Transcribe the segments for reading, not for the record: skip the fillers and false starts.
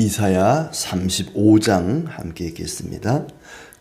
이사야 35장 함께 읽겠습니다.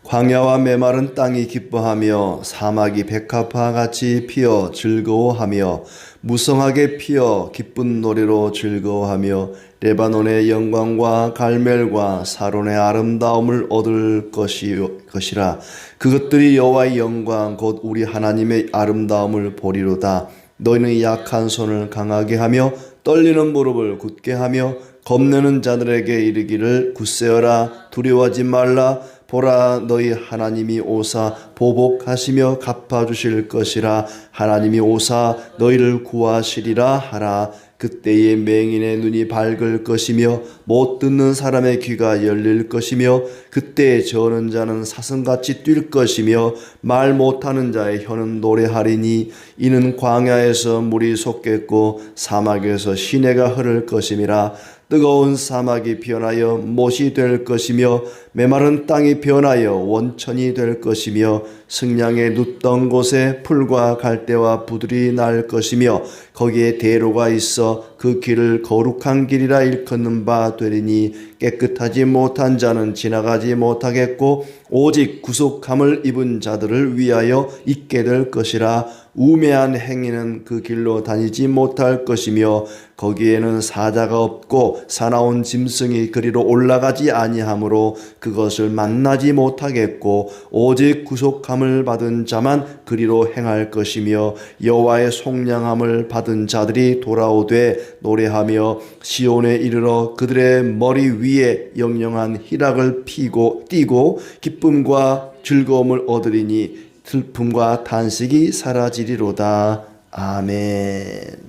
광야와 메마른 땅이 기뻐하며 사막이 백합화 같이 피어 즐거워하며 무성하게 피어 기쁜 노래로 즐거워하며 레바논의 영광과 갈멜과 사론의 아름다움을 얻을 것이라. 그것들이 여호와의 영광 곧 우리 하나님의 아름다움을 보리로다. 너희는 약한 손을 강하게 하며 떨리는 무릎을 굳게 하며 겁내는 자들에게 이르기를 굳세어라, 두려워하지 말라. 보라, 너희 하나님이 오사 보복하시며 갚아주실 것이라. 하나님이 오사 너희를 구하시리라 하라. 그때의 맹인의 눈이 밝을 것이며 못 듣는 사람의 귀가 열릴 것이며 그때 저는 자는 사슴같이 뛸 것이며 말 못하는 자의 혀는 노래하리니 이는 광야에서 물이 솟겠고 사막에서 시내가 흐를 것임이라. 뜨거운 사막이 변하여 못이 될 것이며 메마른 땅이 변하여 원천이 될 것이며 승량에 눕던 곳에 풀과 갈대와 부들이 날 것이며 거기에 대로가 있어 그 길을 거룩한 길이라 일컫는 바 되리니 깨끗하지 못한 자는 지나가지 못하겠고 오직 구속함을 입은 자들을 위하여 있게 될 것이라. 우매한 행위는 그 길로 다니지 못할 것이며 거기에는 사자가 없고 사나운 짐승이 그리로 올라가지 아니하므로 그것을 만나지 못하겠고 오직 구속함을 받은 자만 그리로 행할 것이며 여호와의 속량함을 받은 자들이 돌아오되 노래하며 시온에 이르러 그들의 머리 위에 영영한 희락을 띠고 기쁨과 즐거움을 얻으리니 슬픔과 탄식이 사라지리로다. 아멘.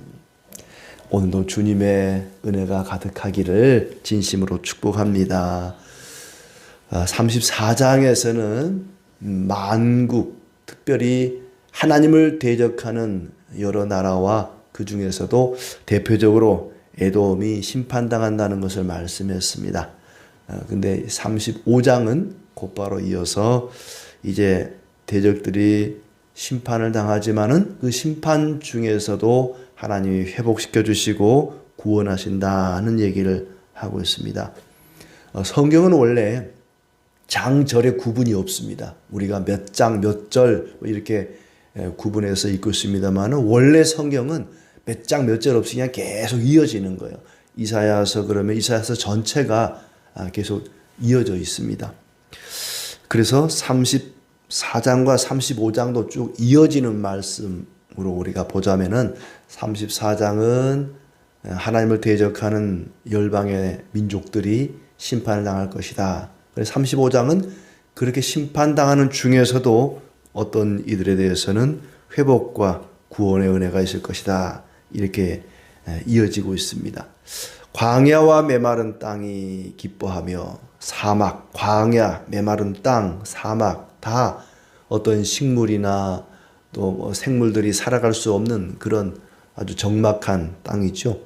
오늘도 주님의 은혜가 가득하기를 진심으로 축복합니다. 34장에서는 만국, 특별히 하나님을 대적하는 여러 나라와 그 중에서도 대표적으로 에돔이 심판당한다는 것을 말씀했습니다. 근데 35장은 곧바로 이어서 이제 대적들이 심판을 당하지만은 그 심판 중에서도 하나님이 회복시켜 주시고 구원하신다는 얘기를 하고 있습니다. 성경은 원래 장절의 구분이 없습니다. 우리가 몇 장, 몇 절 이렇게 구분해서 읽고 있습니다만 원래 성경은 몇 장, 몇 절 없이 그냥 계속 이어지는 거예요. 이사야서 그러면 이사야서 전체가 계속 이어져 있습니다. 그래서 34장과 35장도 쭉 이어지는 말씀으로 우리가 보자면은 34장은 하나님을 대적하는 열방의 민족들이 심판을 당할 것이다. 그래서 35장은 그렇게 심판당하는 중에서도 어떤 이들에 대해서는 회복과 구원의 은혜가 있을 것이다. 이렇게 이어지고 있습니다. 광야와 메마른 땅이 기뻐하며 사막, 광야, 메마른 땅, 사막 다 어떤 식물이나 또 생물들이 살아갈 수 없는 그런 아주 적막한 땅이죠.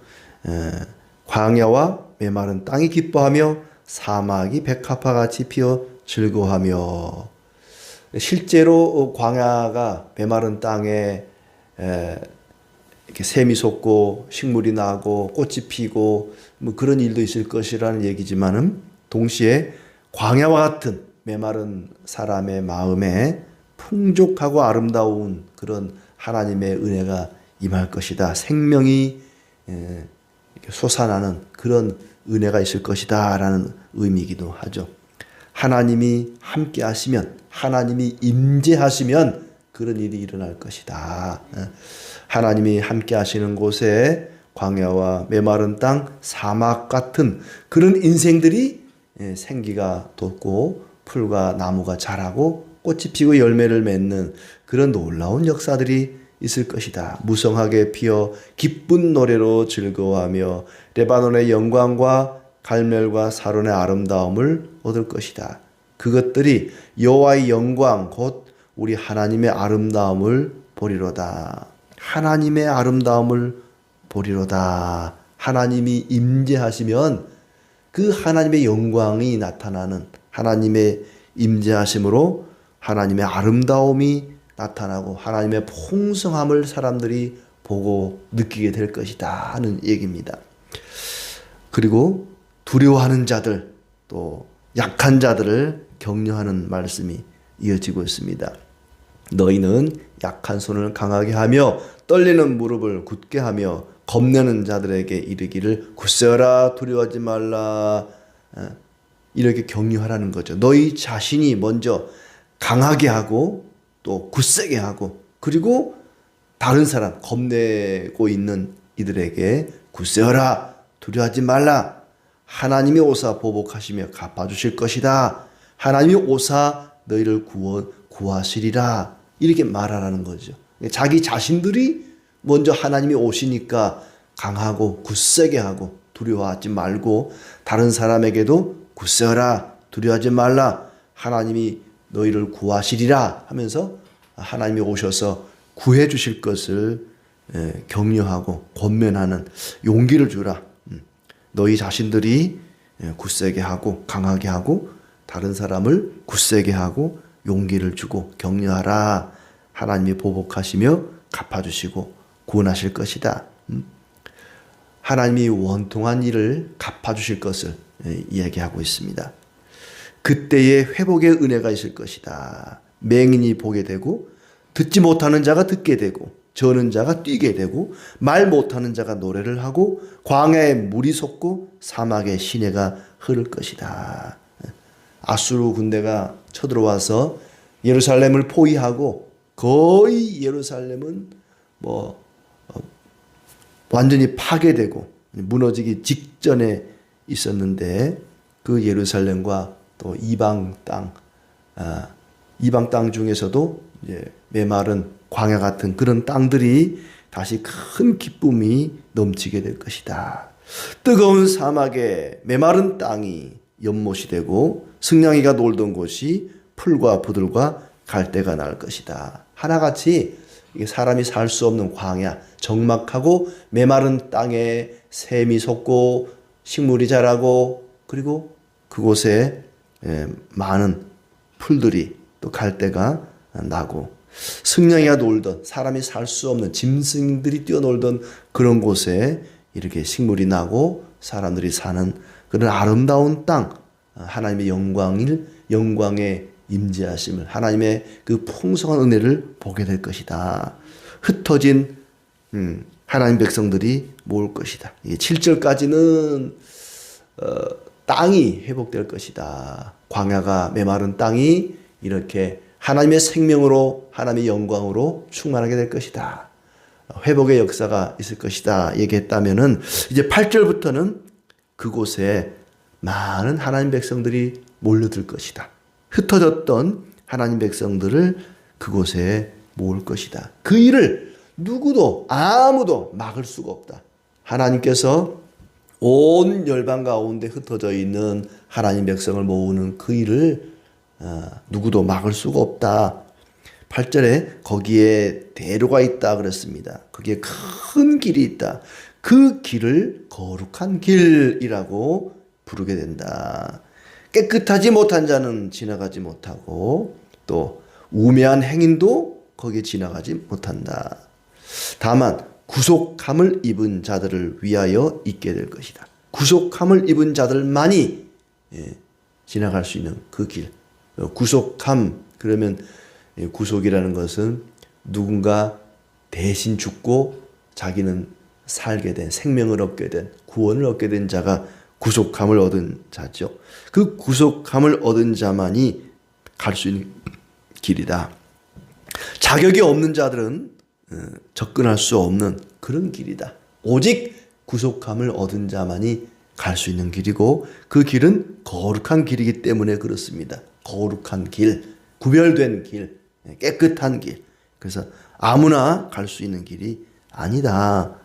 광야와 메마른 땅이 기뻐하며 사막이 백합화같이 피어 즐거워하며 실제로 광야가 메마른 땅에 이렇게 샘이 솟고 식물이 나고 꽃이 피고 뭐 그런 일도 있을 것이라는 얘기지만은 동시에 광야와 같은 메마른 사람의 마음에 풍족하고 아름다운 그런 하나님의 은혜가 임할 것이다. 생명이 솟아나는 그런 은혜가 있을 것이다 라는 의미이기도 하죠. 하나님이 함께 하시면, 하나님이 임재하시면 그런 일이 일어날 것이다. 하나님이 함께 하시는 곳에 광야와 메마른 땅, 사막 같은 그런 인생들이 생기가 돋고 풀과 나무가 자라고 꽃이 피고 열매를 맺는 그런 놀라운 역사들이 있을 것이다. 무성하게 피어 기쁜 노래로 즐거워하며 레바논의 영광과 갈멜과 사론의 아름다움을 얻을 것이다. 그것들이 여호와의 영광 곧 우리 하나님의 아름다움을 보리로다. 하나님의 아름다움을 보리로다. 하나님이 임재하시면 그 하나님의 영광이 나타나는 하나님의 임재하심으로 하나님의 아름다움이 나타나고 하나님의 풍성함을 사람들이 보고 느끼게 될 것이다 하는 얘기입니다. 그리고 두려워하는 자들, 또 약한 자들을 격려하는 말씀이 이어지고 있습니다. 너희는 약한 손을 강하게 하며 떨리는 무릎을 굳게 하며 겁내는 자들에게 이르기를 굳세어라 두려워하지 말라. 이렇게 격려하라는 거죠. 너희 자신이 먼저 강하게 하고 또 굳세게 하고, 그리고 다른 사람 겁내고 있는 이들에게 굳세어라 두려워하지 말라. 하나님이 오사 보복하시며 갚아주실 것이다. 하나님이 오사 너희를 구하시리라. 이렇게 말하라는 거죠. 자기 자신들이 먼저 하나님이 오시니까 강하고 굳세게 하고 두려워하지 말고, 다른 사람에게도 굳세어라 두려워하지 말라. 하나님이 너희를 구하시리라 하면서 하나님이 오셔서 구해 주실 것을 격려하고 권면하는 용기를 주라. 너희 자신들이 굳세게 하고 강하게 하고 다른 사람을 굳세게 하고 용기를 주고 격려하라. 하나님이 보복하시며 갚아주시고 구원하실 것이다. 하나님이 원통한 일을 갚아주실 것을 이야기하고 있습니다. 그때에 회복의 은혜가 있을 것이다. 맹인이 보게 되고, 듣지 못하는 자가 듣게 되고, 저는 자가 뛰게 되고, 말 못하는 자가 노래를 하고, 광야에 물이 솟고 사막에 시내가 흐를 것이다. 아수르 군대가 쳐들어와서 예루살렘을 포위하고 거의 예루살렘은 완전히 파괴되고 무너지기 직전에 있었는데, 그 예루살렘과 또 이방 땅 중에서도 이제 메마른 광야 같은 그런 땅들이 다시 큰 기쁨이 넘치게 될 것이다. 뜨거운 사막에 메마른 땅이 연못이 되고 승냥이가 놀던 곳이 풀과 부들과 갈대가 날 것이다. 하나같이 사람이 살 수 없는 광야, 적막하고 메마른 땅에 샘이 솟고 식물이 자라고, 그리고 그곳에 많은 풀들이 또 갈대가 나고, 승냥이가 놀던, 사람이 살 수 없는 짐승들이 뛰어놀던 그런 곳에 이렇게 식물이 나고 사람들이 사는 그런 아름다운 땅, 하나님의 영광의 임재하심을, 하나님의 그 풍성한 은혜를 보게 될 것이다. 흩어진 하나님 백성들이 모을 것이다. 7절까지는 땅이 회복될 것이다. 광야가 메마른 땅이 이렇게 하나님의 생명으로, 하나님의 영광으로 충만하게 될 것이다. 회복의 역사가 있을 것이다 얘기했다면은, 이제 8절부터는 그곳에 많은 하나님 백성들이 몰려들 것이다. 흩어졌던 하나님 백성들을 그곳에 모을 것이다. 그 일을 누구도 아무도 막을 수가 없다. 하나님께서 온 열방 가운데 흩어져 있는 하나님 백성을 모으는 그 일을 누구도 막을 수가 없다. 8절에 거기에 대로가 있다 그랬습니다. 거기에 큰 길이 있다. 그 길을 거룩한 길이라고 부르게 된다. 깨끗하지 못한 자는 지나가지 못하고, 또 우매한 행인도 거기에 지나가지 못한다. 다만 구속함을 입은 자들을 위하여 있게 될 것이다. 구속함을 입은 자들만이 지나갈 수 있는 그 길. 구속함, 그러면 구속이라는 것은 누군가 대신 죽고 자기는 살게 된, 생명을 얻게 된, 구원을 얻게 된 자가 구속함을 얻은 자죠. 그 구속함을 얻은 자만이 갈 수 있는 길이다. 자격이 없는 자들은 접근할 수 없는 그런 길이다. 오직 구속함을 얻은 자만이 갈 수 있는 길이고, 그 길은 거룩한 길이기 때문에 그렇습니다. 거룩한 길, 구별된 길, 깨끗한 길. 그래서 아무나 갈 수 있는 길이 아니다.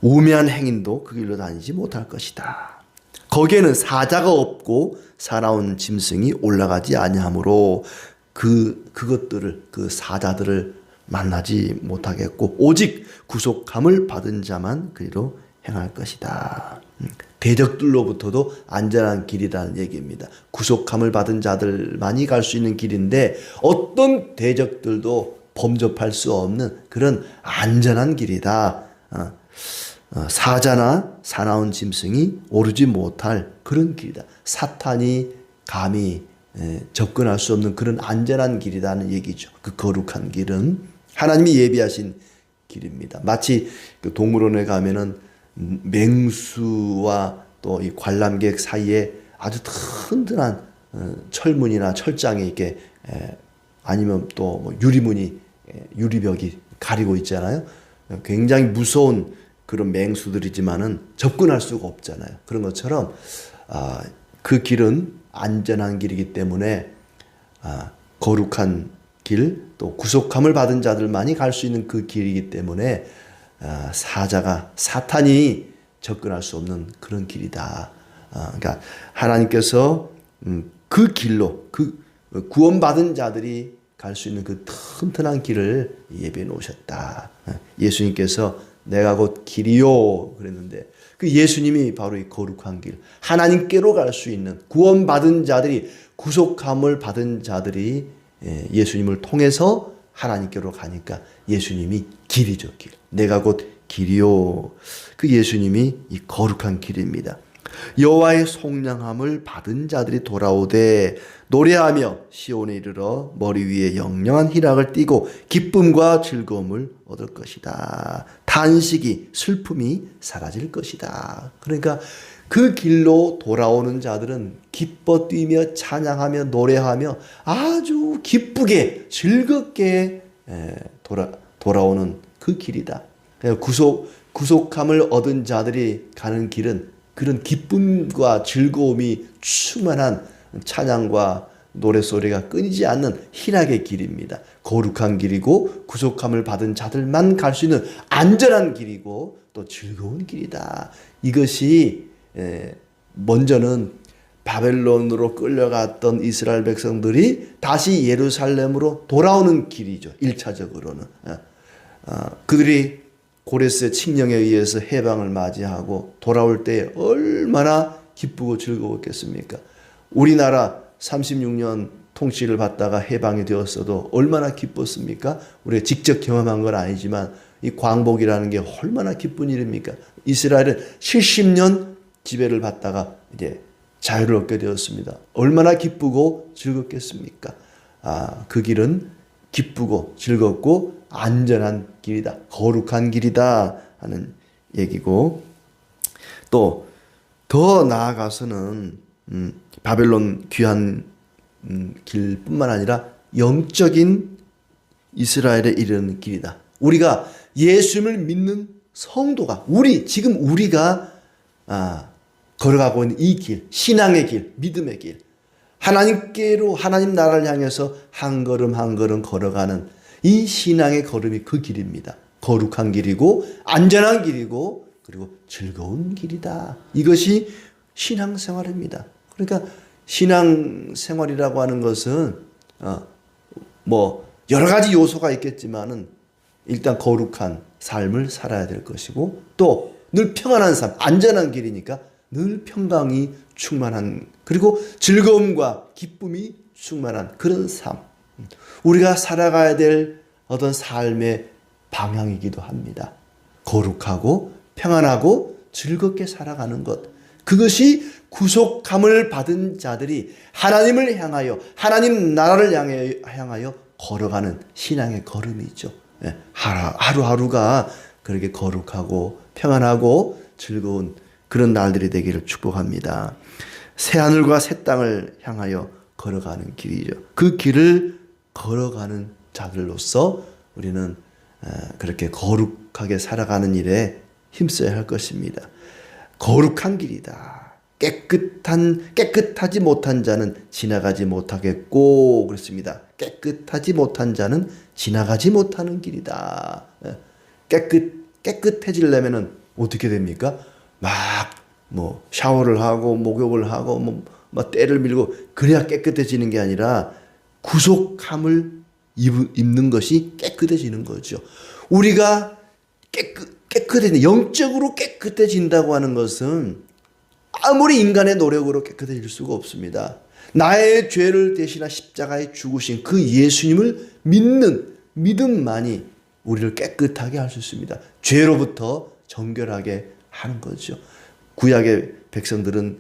우매한 행인도 그 길로 다니지 못할 것이다. 거기에는 사자가 없고 사나운 짐승이 올라가지 아니하므로 그것들을, 그 사자들을 만나지 못하겠고, 오직 구속함을 받은 자만 그리로 행할 것이다. 대적들로부터도 안전한 길이라는 얘기입니다. 구속함을 받은 자들만이 갈 수 있는 길인데, 어떤 대적들도 범접할 수 없는 그런 안전한 길이다. 사자나 사나운 짐승이 오르지 못할 그런 길이다. 사탄이 감히 접근할 수 없는 그런 안전한 길이라는 얘기죠. 그 거룩한 길은 하나님이 예비하신 길입니다. 마치 그 동물원에 가면은 맹수와 또 이 관람객 사이에 아주 튼튼한 철문이나 철장이 이렇게 아니면 또 뭐 유리문이 유리벽이 가리고 있잖아요. 굉장히 무서운 그런 맹수들이지만은 접근할 수가 없잖아요. 그런 것처럼 그 길은 안전한 길이기 때문에 거룩한 길, 또 구속함을 받은 자들만이 갈 수 있는 그 길이기 때문에 사자가 사탄이 접근할 수 없는 그런 길이다. 그러니까 하나님께서 그 길로 그 구원받은 자들이 갈 수 있는 그 튼튼한 길을 예비해 놓으셨다. 예수님께서 내가 곧 길이요 그랬는데 그 예수님이 바로 이 거룩한 길, 하나님께로 갈 수 있는 구원받은 자들이, 구속함을 받은 자들이 예수님을 통해서 하나님께로 가니까 예수님이 길이죠. 길. 내가 곧 길이요. 그 예수님이 이 거룩한 길입니다. 여호와의 속량함을 받은 자들이 돌아오되 노래하며 시온에 이르러 머리 위에 영영한 희락을 띠고 기쁨과 즐거움을 얻을 것이다. 탄식이, 슬픔이 사라질 것이다. 그러니까 그 길로 돌아오는 자들은 기뻐 뛰며 찬양하며 노래하며 아주 기쁘게 즐겁게 돌아오는 그 길이다. 구속함을 얻은 자들이 가는 길은 그런 기쁨과 즐거움이 충만한 찬양과 노래소리가 끊이지 않는 희락의 길입니다. 거룩한 길이고 구속함을 받은 자들만 갈 수 있는 안전한 길이고 또 즐거운 길이다. 이것이 먼저는 바벨론으로 끌려갔던 이스라엘 백성들이 다시 예루살렘으로 돌아오는 길이죠. 1차적으로는. 그들이 고레스의 칙령에 의해서 해방을 맞이하고 돌아올 때 얼마나 기쁘고 즐거웠겠습니까? 우리나라 36년 통치를 받다가 해방이 되었어도 얼마나 기뻤습니까? 우리가 직접 경험한 건 아니지만 이 광복이라는 게 얼마나 기쁜 일입니까? 이스라엘은 70년 지배를 받다가 이제 자유를 얻게 되었습니다. 얼마나 기쁘고 즐겁겠습니까? 그 길은 기쁘고 즐겁고 안전한 길이다. 거룩한 길이다 하는 얘기고, 또 더 나아가서는 바벨론 귀한 길뿐만 아니라 영적인 이스라엘에 이르는 길이다. 우리가 예수님을 믿는 성도가, 지금 우리가 걸어가고 있는 이 길, 신앙의 길, 믿음의 길, 하나님께로, 하나님 나라를 향해서 한 걸음 한 걸음 걸어가는 이 신앙의 걸음이 그 길입니다. 거룩한 길이고 안전한 길이고 그리고 즐거운 길이다. 이것이 신앙생활입니다. 그러니까 신앙생활이라고 하는 것은 뭐 여러 가지 요소가 있겠지만은 일단 거룩한 삶을 살아야 될 것이고 또 늘 평안한 삶, 안전한 길이니까 늘 평강이 충만한, 그리고 즐거움과 기쁨이 충만한 그런 삶, 우리가 살아가야 될 어떤 삶의 방향이기도 합니다. 거룩하고 평안하고 즐겁게 살아가는 것, 그것이 구속함을 받은 자들이 하나님을 향하여, 하나님 나라를 향하여 걸어가는 신앙의 걸음이죠. 하루하루가 그렇게 거룩하고 평안하고 즐거운 그런 날들이 되기를 축복합니다. 새하늘과 새 땅을 향하여 걸어가는 길이죠. 그 길을 걸어가는 자들로서 우리는 그렇게 거룩하게 살아가는 일에 힘써야 할 것입니다. 거룩한 길이다. 깨끗하지 못한 자는 지나가지 못하겠고 그렇습니다. 깨끗하지 못한 자는 지나가지 못하는 길이다. 깨끗해지려면은 어떻게 됩니까? 뭐 샤워를 하고 목욕을 하고 뭐 때를 밀고 그래야 깨끗해지는 게 아니라 구속함을 입는 것이 깨끗해지는 거죠. 우리가 깨끗해진, 영적으로 깨끗해진다고 하는 것은 아무리 인간의 노력으로 깨끗해질 수가 없습니다. 나의 죄를 대신한 십자가에 죽으신 그 예수님을 믿는 믿음만이 우리를 깨끗하게 할 수 있습니다. 죄로부터 정결하게 하는 거죠. 구약의 백성들은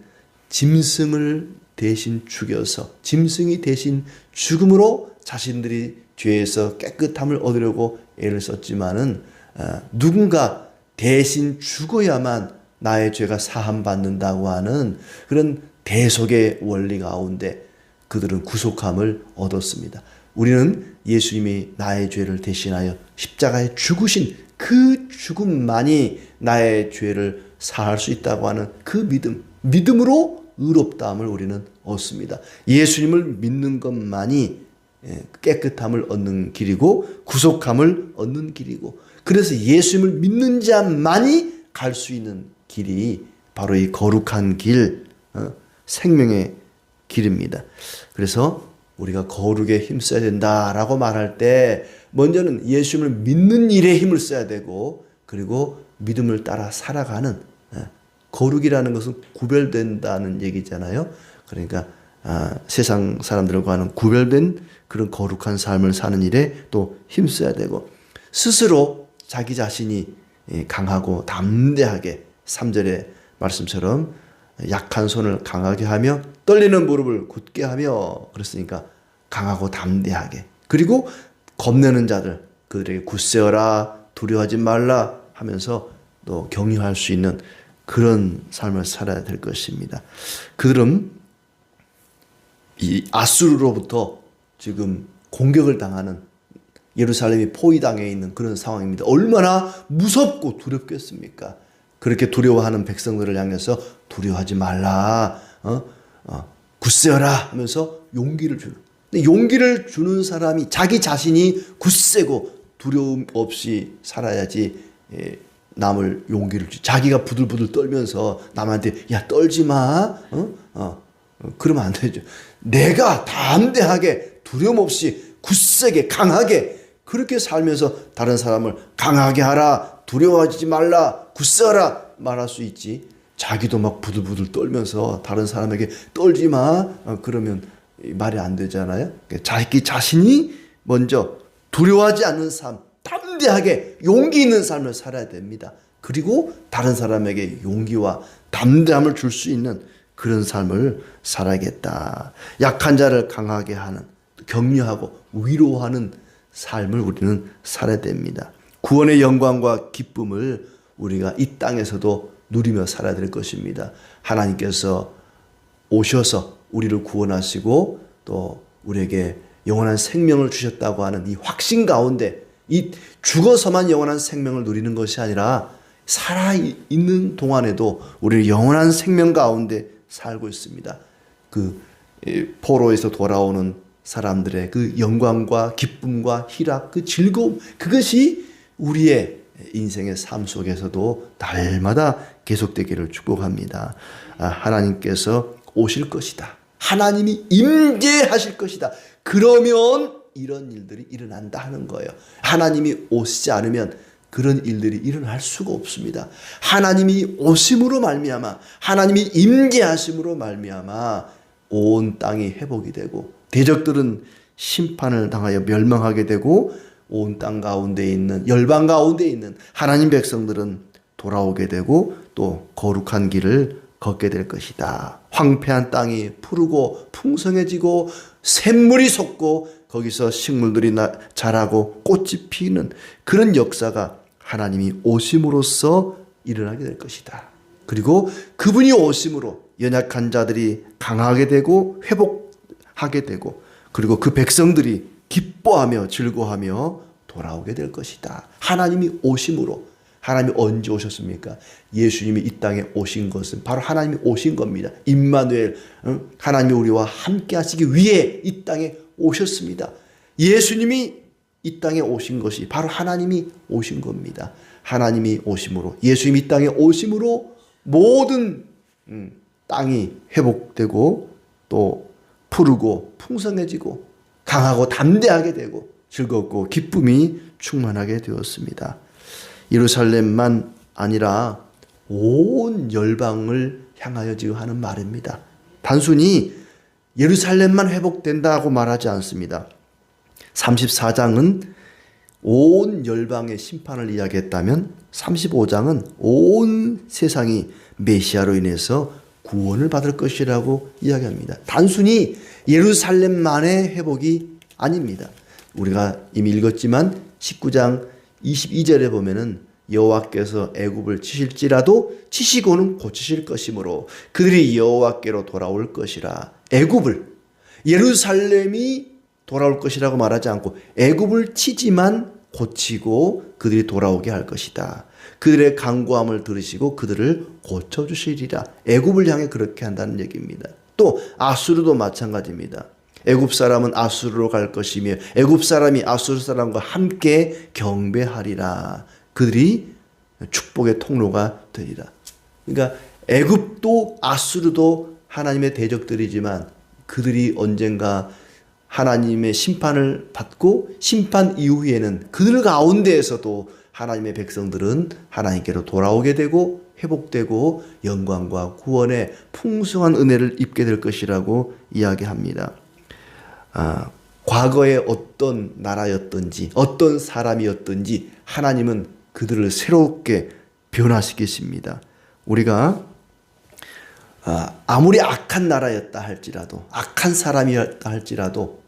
짐승을 대신 죽여서 짐승이 대신 죽음으로 자신들이 죄에서 깨끗함을 얻으려고 애를 썼지만은 누군가 대신 죽어야만 나의 죄가 사함받는다고 하는 그런 대속의 원리 가운데 그들은 구속함을 얻었습니다. 우리는 예수님이 나의 죄를 대신하여 십자가에 죽으신 그 죽음만이 나의 죄를 사할 수 있다고 하는 그 믿음으로 의롭다함을 우리는 얻습니다. 예수님을 믿는 것만이 깨끗함을 얻는 길이고 구속함을 얻는 길이고, 그래서 예수님을 믿는 자만이 갈 수 있는 길이 바로 이 거룩한 길, 생명의 길입니다. 그래서 우리가 거룩에 힘써야 된다라고 말할 때 먼저는 예수님을 믿는 일에 힘을 써야 되고, 그리고 믿음을 따라 살아가는, 거룩이라는 것은 구별된다는 얘기잖아요. 그러니까 세상 사람들과는 구별된 그런 거룩한 삶을 사는 일에 또 힘써야 되고, 스스로 자기 자신이 강하고 담대하게 3절의 말씀처럼 약한 손을 강하게 하며 떨리는 무릎을 굳게 하며, 그랬으니까 강하고 담대하게, 그리고 겁내는 자들 그들에게 굳세어라 두려워하지 말라 하면서 또 격려할 수 있는 그런 삶을 살아야 될 것입니다. 그들은 이 아수르로부터 지금 공격을 당하는, 예루살렘이 포위당해 있는 그런 상황입니다. 얼마나 무섭고 두렵겠습니까? 그렇게 두려워하는 백성들을 향해서 두려워하지 말라, 굳세어라 하면서 용기를 주는. 용기를 주는 사람이 자기 자신이 굳세고 두려움 없이 살아야지 남을 용기를 주지. 자기가 부들부들 떨면서 남한테 야 떨지 마, 그러면 안 되죠. 내가 담대하게 두려움 없이 굳세게 강하게 그렇게 살면서 다른 사람을 강하게 하라, 두려워하지 말라, 굳세어라 말할 수 있지. 자기도 막 부들부들 떨면서 다른 사람에게 떨지 마, 그러면 말이 안 되잖아요. 자기 자신이 먼저 두려워하지 않는 삶, 담대하게 용기 있는 삶을 살아야 됩니다. 그리고 다른 사람에게 용기와 담대함을 줄 수 있는 그런 삶을 살아야겠다. 약한 자를 강하게 하는, 격려하고 위로하는 삶을 우리는 살아야 됩니다. 구원의 영광과 기쁨을 우리가 이 땅에서도 누리며 살아야 될 것입니다. 하나님께서 오셔서 우리를 구원하시고 또 우리에게 영원한 생명을 주셨다고 하는 이 확신 가운데, 이 죽어서만 영원한 생명을 누리는 것이 아니라 살아있는 동안에도 우리는 영원한 생명 가운데 살고 있습니다. 그 포로에서 돌아오는 사람들의 그 영광과 기쁨과 희락, 그 즐거움, 그것이 우리의 인생의 삶 속에서도 날마다 계속되기를 축복합니다. 하나님께서 오실 것이다. 하나님이 임재하실 것이다. 그러면 이런 일들이 일어난다 하는 거예요. 하나님이 오시지 않으면 그런 일들이 일어날 수가 없습니다. 하나님이 오심으로 말미암아, 하나님이 임재하심으로 말미암아 온 땅이 회복이 되고 대적들은 심판을 당하여 멸망하게 되고, 온 땅 가운데 있는, 열방 가운데 있는 하나님 백성들은 돌아오게 되고 또 거룩한 길을 걷게 될 것이다. 황폐한 땅이 푸르고 풍성해지고 샘물이 솟고 거기서 식물들이 자라고 꽃이 피는 그런 역사가 하나님이 오심으로써 일어나게 될 것이다. 그리고 그분이 오심으로 연약한 자들이 강하게 되고 회복하게 되고, 그리고 그 백성들이 기뻐하며 즐거워하며 돌아오게 될 것이다. 하나님이 오심으로. 하나님이 언제 오셨습니까? 예수님이 이 땅에 오신 것은 바로 하나님이 오신 겁니다. 임마누엘, 하나님이 우리와 함께 하시기 위해 이 땅에 오셨습니다. 예수님이 이 땅에 오신 것이 바로 하나님이 오신 겁니다. 하나님이 오심으로, 예수님이 이 땅에 오심으로 모든 땅이 회복되고 또 푸르고 풍성해지고 강하고 담대하게 되고 즐겁고 기쁨이 충만하게 되었습니다. 예루살렘만 아니라 온 열방을 향하여 지금 하는 말입니다. 단순히 예루살렘만 회복된다고 말하지 않습니다. 34장은 온 열방의 심판을 이야기했다면 35장은 온 세상이 메시아로 인해서 구원을 받을 것이라고 이야기합니다. 단순히 예루살렘만의 회복이 아닙니다. 우리가 이미 읽었지만 19장 22절에 보면은 여호와께서 애굽을 치실지라도 치시고는 고치실 것이므로 그들이 여호와께로 돌아올 것이라. 애굽을, 예루살렘이 돌아올 것이라고 말하지 않고 애굽을 치지만 고치고 그들이 돌아오게 할 것이다. 그들의 간구함을 들으시고 그들을 고쳐주시리라. 애굽을 향해 그렇게 한다는 얘기입니다. 또 아수르도 마찬가지입니다. 애굽 사람은 아수르로 갈 것이며 애굽 사람이 아수르 사람과 함께 경배하리라. 그들이 축복의 통로가 되리라. 그러니까 애굽도 아수르도 하나님의 대적들이지만 그들이 언젠가 하나님의 심판을 받고 심판 이후에는 그들 가운데에서도 하나님의 백성들은 하나님께로 돌아오게 되고 회복되고 영광과 구원의 풍성한 은혜를 입게 될 것이라고 이야기합니다. 과거에 어떤 나라였든지 어떤 사람이었든지 하나님은 그들을 새롭게 변화시키십니다. 우리가 아무리 악한 나라였다 할지라도 악한 사람이었다 할지라도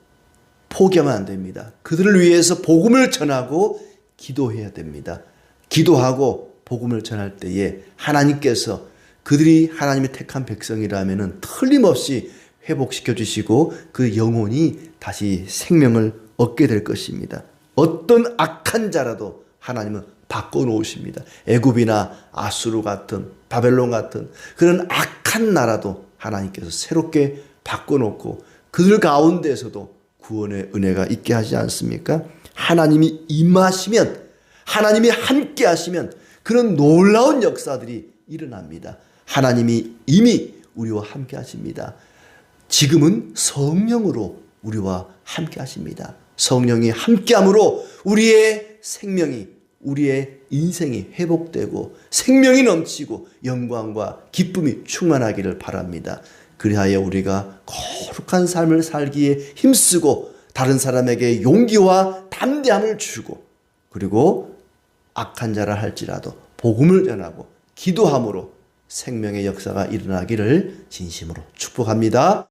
포기하면 안 됩니다. 그들을 위해서 복음을 전하고 기도해야 됩니다. 기도하고 복음을 전할 때에 하나님께서 그들이 하나님의 택한 백성이라면 틀림없이 회복시켜 주시고 그 영혼이 다시 생명을 얻게 될 것입니다. 어떤 악한 자라도 하나님은 바꿔놓으십니다. 애굽이나 아수르 같은 바벨론 같은 그런 악한 나라도 하나님께서 새롭게 바꿔놓고 그들 가운데에서도 구원의 은혜가 있게 하지 않습니까? 하나님이 임하시면, 하나님이 함께 하시면 그런 놀라운 역사들이 일어납니다. 하나님이 이미 우리와 함께 하십니다. 지금은 성령으로 우리와 함께 하십니다. 성령이 함께함으로 우리의 생명이, 우리의 인생이 회복되고 생명이 넘치고 영광과 기쁨이 충만하기를 바랍니다. 그리하여 우리가 거룩한 삶을 살기에 힘쓰고 다른 사람에게 용기와 담대함을 주고 그리고 악한 자라 할지라도 복음을 전하고 기도함으로 생명의 역사가 일어나기를 진심으로 축복합니다.